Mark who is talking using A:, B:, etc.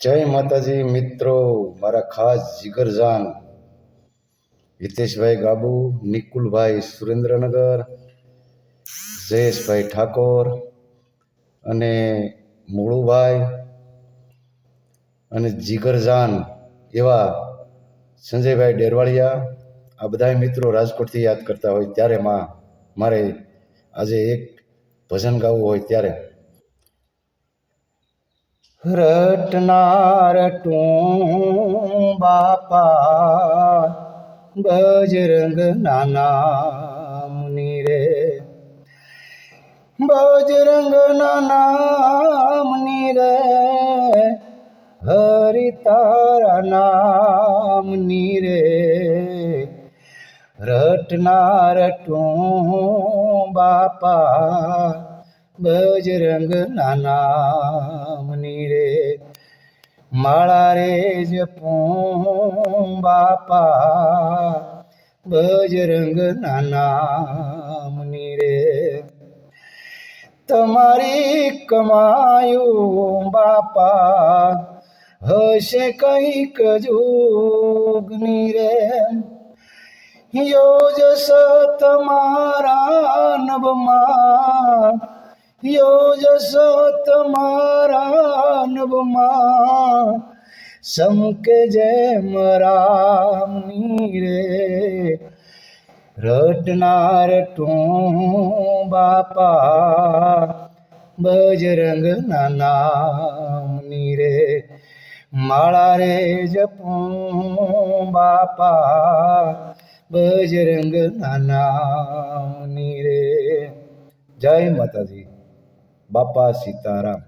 A: જય માતાજી મિત્રો, મારા ખાસ જીગરજાન હિતેશભાઈ ગાબુ, નિકુલભાઈ સુરેન્દ્રનગર, જયેશભાઈ ઠાકોર અને મુળુભાઈ અને જીગરજાન એવા સંજયભાઈ ડેરવાળિયા, આ બધા મિત્રો રાજકોટથી યાદ કરતા હોય ત્યારે મારે આજે એક ભજન ગાવું હોય ત્યારે રટનાર ટું બાપા બજરંગ નાનામની રે, બજરંગ નાનામની રે, હરિ તારા નામની રે, રટનાર ટું બાપા બજરંગ નાનામની રે, માળા રે જપું બાપા બજરંગ નાનામની રે, તમારી કમાયું બાપા હશે કંઈક જુગની રે, યોજસ તમારા નભમાં, યોજસ તમારા નભમાં, સમકે જેમ રામની રે, રટનાર ટું બાપા બજરંગ નાનામની રે, માળા રે જપું બાપા બજરંગ નાનામની રે. જય માતાજી, બાપા સીતારામ.